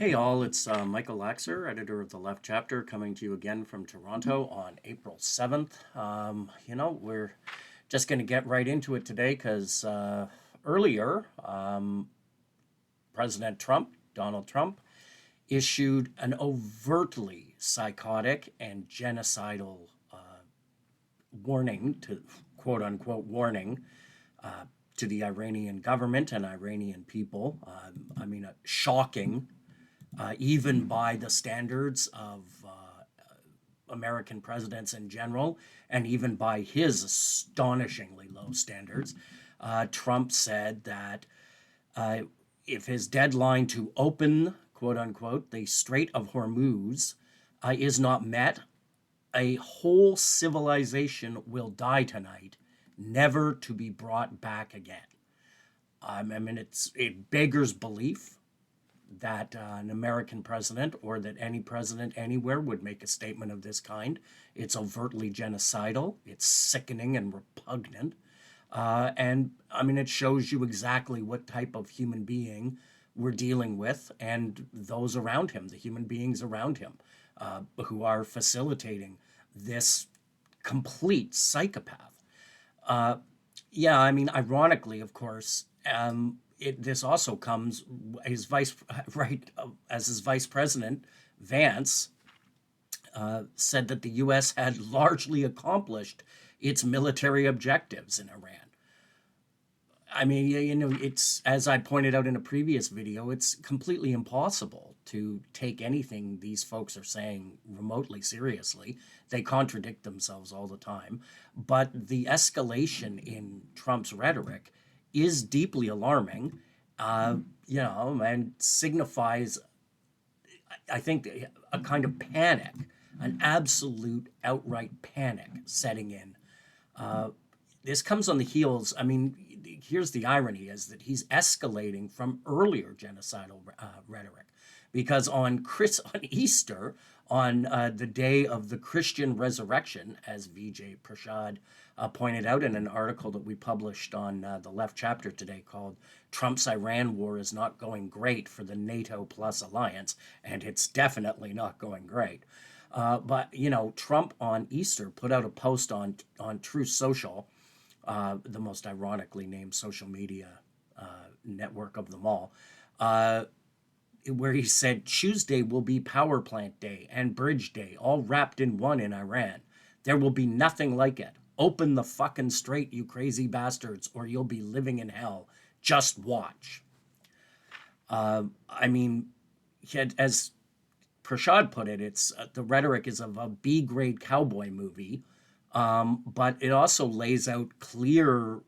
Hey all, it's Michael Laxer, editor of The Left Chapter, coming to you again from Toronto on April 7th. We're just going to get right into it today because earlier, President Trump, Donald Trump, issued an overtly psychotic and genocidal warning, to quote unquote warning, to the Iranian government and Iranian people. Shocking, even by the standards of American presidents in general, and even by his astonishingly low standards. Trump said that uh, if his deadline to open, quote unquote, the Strait of Hormuz is not met, a whole civilization will die tonight, never to be brought back again. It beggars belief that an American president or that any president anywhere would make a statement of this kind. It's overtly genocidal. It's sickening and repugnant. It shows you exactly what type of human being we're dealing with and those around him, the human beings around him, who are facilitating this complete psychopath. Ironically, of course, this also comes his vice right as his vice president Vance said that the U.S. had largely accomplished its military objectives in Iran. It's, as I pointed out in a previous video, it's completely impossible to take anything these folks are saying remotely seriously. They contradict themselves all the time. But the escalation in Trump's rhetoric is deeply alarming, and signifies, I think, a kind of panic, an absolute outright panic setting in. This comes on the heels. Here's the irony: is that he's escalating from earlier genocidal rhetoric, because on Easter, on the day of the Christian resurrection, as Vijay Prashad pointed out in an article that we published on the Left Chapter today called "Trump's Iran War is Not Going Great for the NATO Plus Alliance," and it's definitely not going great. Trump on Easter put out a post on Truth Social, the most ironically named social media network of them all, where he said Tuesday will be Power Plant Day and Bridge Day, all wrapped in one in Iran. There will be nothing like it. Open the fucking strait, you crazy bastards, or you'll be living in hell. Just watch. Uh, I mean, as Prashad put it, it's the rhetoric is of a B-grade cowboy movie, but it also lays out clear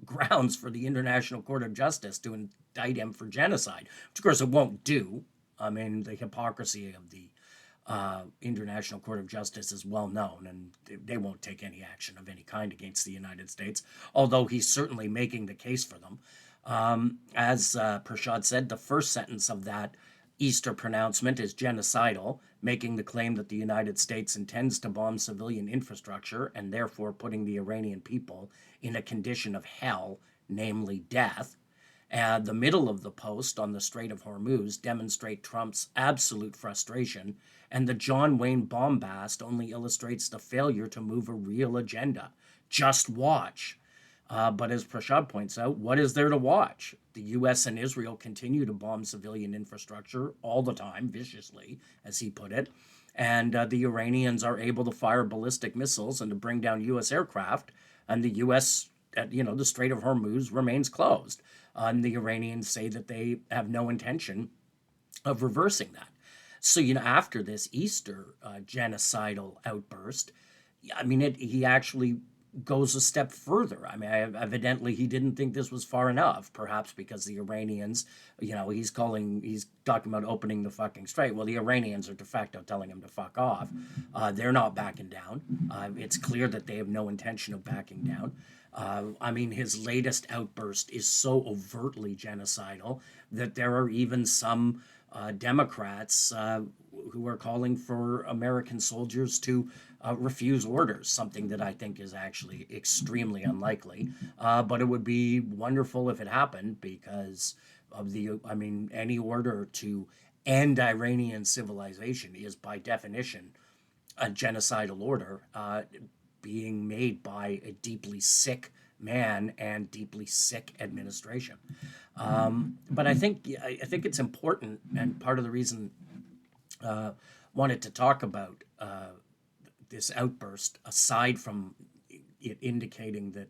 grounds for the International Court of Justice to indict him for genocide, which of course it won't do. The hypocrisy of the International Court of Justice is well known, and they won't take any action of any kind against the United States, although he's certainly making the case for them. As Prashad said, the first sentence of that Easter pronouncement is genocidal, making the claim that the United States intends to bomb civilian infrastructure and therefore putting the Iranian people in a condition of hell, namely death. And the middle of the post on the Strait of Hormuz demonstrate Trump's absolute frustration, and the John Wayne bombast only illustrates the failure to move a real agenda. Just watch. But as Prashad points out, what is there to watch? The U.S. and Israel continue to bomb civilian infrastructure all the time, viciously, as he put it. And the Iranians are able to fire ballistic missiles and to bring down U.S. aircraft. And the U.S., the Strait of Hormuz remains closed. And the Iranians say that they have no intention of reversing that. So, after this Easter genocidal outburst, he actually goes a step further. Evidently he didn't think this was far enough, perhaps because the Iranians, he's talking about opening the fucking strait. Well, the Iranians are de facto telling him to fuck off. They're not backing down. It's clear that they have no intention of backing down. His latest outburst is so overtly genocidal that there are even some Democrats who are calling for American soldiers to refuse orders, something that I think is actually extremely unlikely. But it would be wonderful if it happened, because of any order to end Iranian civilization is by definition a genocidal order being made by a deeply sick man and deeply sick administration. But I think it's important, and part of the reason wanted to talk about this outburst, aside from it indicating that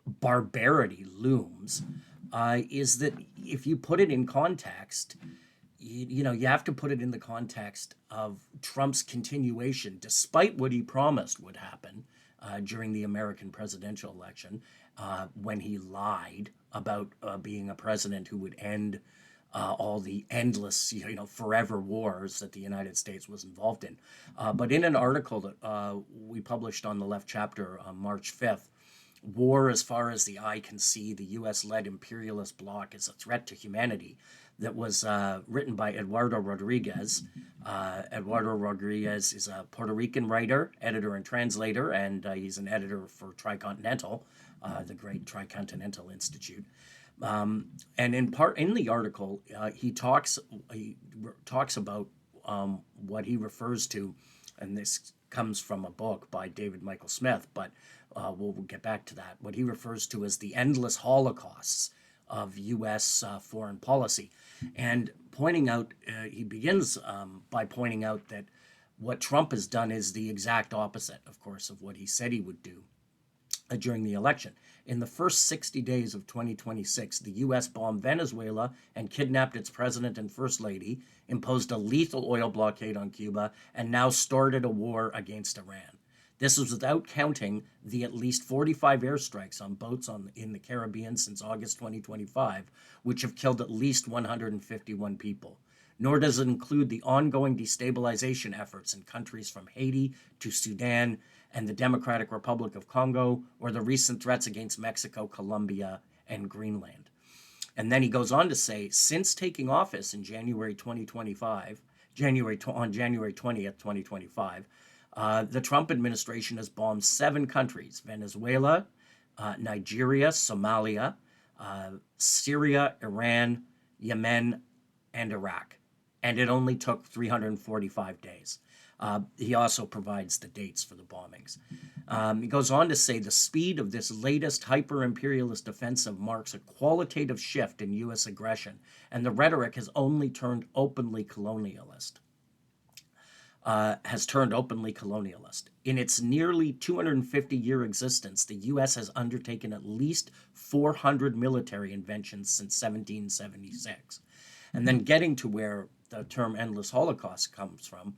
barbarity looms, is that if you put it in context, you have to put it in the context of Trump's continuation, despite what he promised would happen during the American presidential election, when he lied about being a president who would end all the endless, forever wars that the United States was involved in. But in an article that we published on the Left Chapter on March 5th, War as Far as the Eye Can See, the U.S.-led imperialist bloc is a threat to humanity, that was written by Eduardo Rodriguez. Eduardo Rodriguez is a Puerto Rican writer, editor, and translator, and he's an editor for Tricontinental, the great Tricontinental Institute. And in the article, he talks about what he refers to, and this comes from a book by David Michael Smith, but we'll get back to that. What he refers to as the endless holocausts of U.S. Foreign policy, and pointing out, he begins by pointing out that what Trump has done is the exact opposite, of course, of what he said he would do during the election. In the first 60 days of 2026, the U.S. bombed Venezuela and kidnapped its president and first lady, imposed a lethal oil blockade on Cuba, and now started a war against Iran. This was without counting the at least 45 airstrikes on boats in the Caribbean since August 2025, which have killed at least 151 people. Nor does it include the ongoing destabilization efforts in countries from Haiti to Sudan and the Democratic Republic of Congo, or the recent threats against Mexico, Colombia, and Greenland. And then he goes on to say, since taking office in January 2025, on January 20th, 2025, the Trump administration has bombed 7 countries: Venezuela, Nigeria, Somalia, Syria, Iran, Yemen, and Iraq. And it only took 345 days. He also provides the dates for the bombings. He goes on to say the speed of this latest hyper-imperialist offensive marks a qualitative shift in U.S. aggression, and the rhetoric has only turned openly colonialist. In its nearly 250-year existence, the U.S. has undertaken at least 400 military inventions since 1776. And then getting to where the term endless holocaust comes from,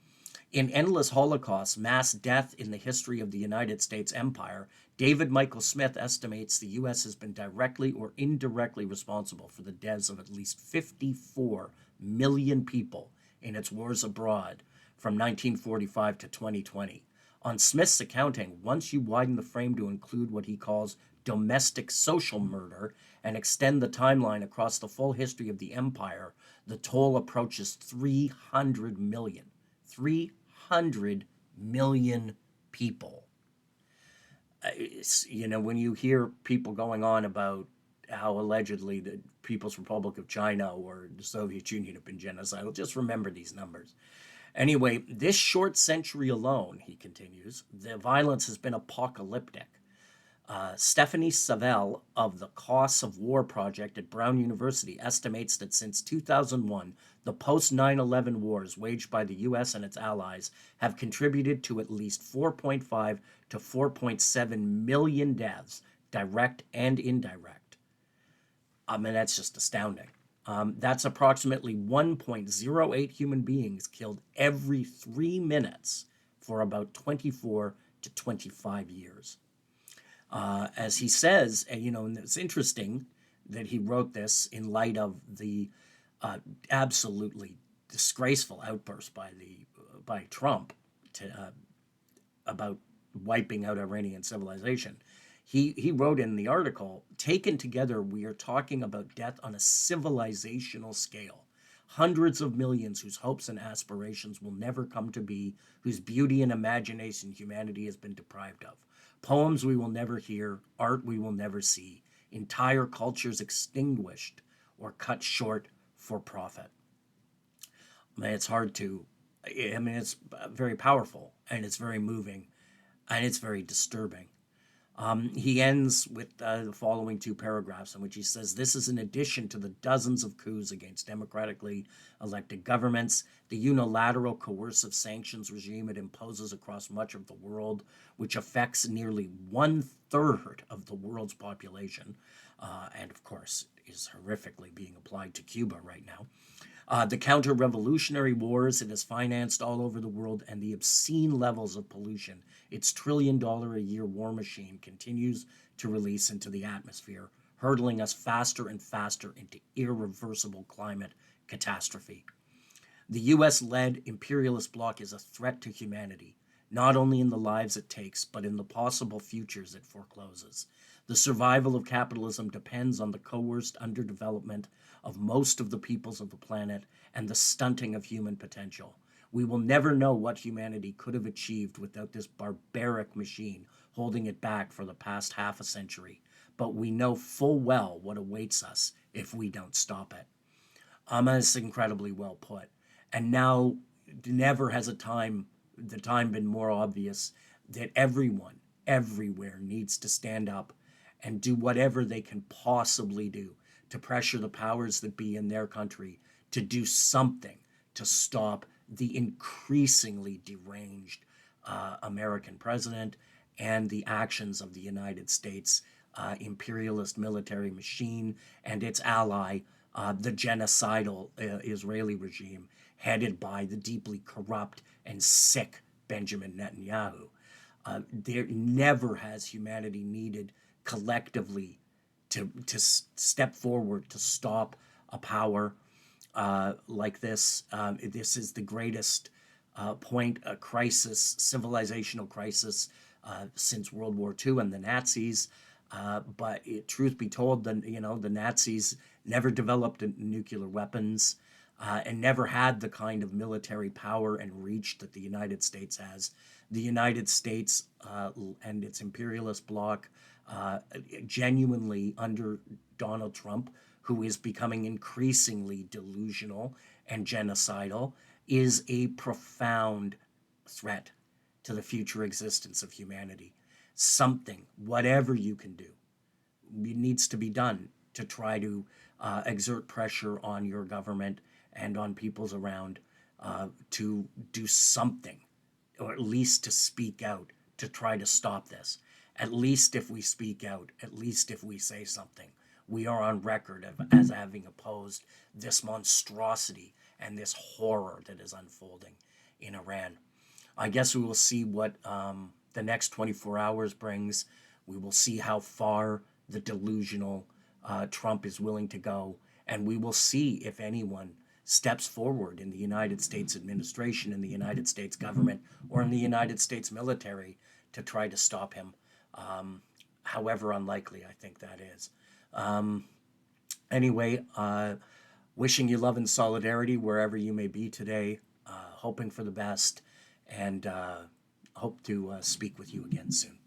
in Endless Holocaust, Mass Death in the History of the United States Empire, David Michael Smith estimates the U.S. has been directly or indirectly responsible for the deaths of at least 54 million people in its wars abroad from 1945 to 2020. On Smith's accounting, once you widen the frame to include what he calls domestic social murder and extend the timeline across the full history of the empire, the toll approaches 300 million. 300 million people. When you hear people going on about how allegedly the People's Republic of China or the Soviet Union have been genocidal, just remember these numbers. Anyway, this short century alone, he continues, the violence has been apocalyptic. Stephanie Savell of the Costs of War Project at Brown University estimates that since 2001, the post-9/11 wars waged by the U.S. and its allies have contributed to at least 4.5 to 4.7 million deaths, direct and indirect. That's just astounding. That's approximately 1.08 human beings killed every 3 minutes for about 24 to 25 years. As he says, and it's interesting that he wrote this in light of the absolutely disgraceful outburst by Trump about wiping out Iranian civilization. He wrote in the article, taken together, we are talking about death on a civilizational scale. Hundreds of millions whose hopes and aspirations will never come to be, whose beauty and imagination humanity has been deprived of. Poems we will never hear, art we will never see, entire cultures extinguished or cut short for profit. It's hard to, I mean, it's very powerful and it's very moving and it's very disturbing. He ends with the following two paragraphs in which he says, "This is in addition to the dozens of coups against democratically elected governments, the unilateral coercive sanctions regime it imposes across much of the world, which affects nearly 1/3 of the world's population, and of course is horrifically being applied to Cuba right now. The counter revolutionary wars it has financed all over the world, and the obscene levels of pollution its $1 trillion a year war machine continues to release into the atmosphere, hurtling us faster and faster into irreversible climate catastrophe. The US led imperialist bloc is a threat to humanity, not only in the lives it takes, but in the possible futures it forecloses. The survival of capitalism depends on the coerced underdevelopment of most of the peoples of the planet and the stunting of human potential. We will never know what humanity could have achieved without this barbaric machine holding it back for the past half a century, but we know full well what awaits us if we don't stop it." That's incredibly well put. And now, never has the time been more obvious that everyone, everywhere, needs to stand up and do whatever they can possibly do to pressure the powers that be in their country to do something to stop the increasingly deranged American president and the actions of the United States imperialist military machine and its ally, the genocidal Israeli regime, headed by the deeply corrupt and sick Benjamin Netanyahu. There never has humanity needed collectively to step forward to stop a power like this. This is the greatest point, a crisis, civilizational crisis since World War II and the Nazis. Truth be told, the Nazis never developed nuclear weapons and never had the kind of military power and reach that the United States has. The United States and its imperialist bloc, genuinely under Donald Trump, who is becoming increasingly delusional and genocidal, is a profound threat to the future existence of humanity. Something, whatever you can do, needs to be done to try to exert pressure on your government and on peoples around to do something, or at least to speak out to try to stop this. At least if we speak out, at least if we say something, we are on record as having opposed this monstrosity and this horror that is unfolding in Iran. I guess we will see what the next 24 hours brings. We will see how far the delusional Trump is willing to go, and we will see if anyone steps forward in the United States administration, in the United States government, or in the United States military to try to stop him. However unlikely I think that is. Anyway, wishing you love and solidarity wherever you may be today, hoping for the best, and hope to speak with you again soon.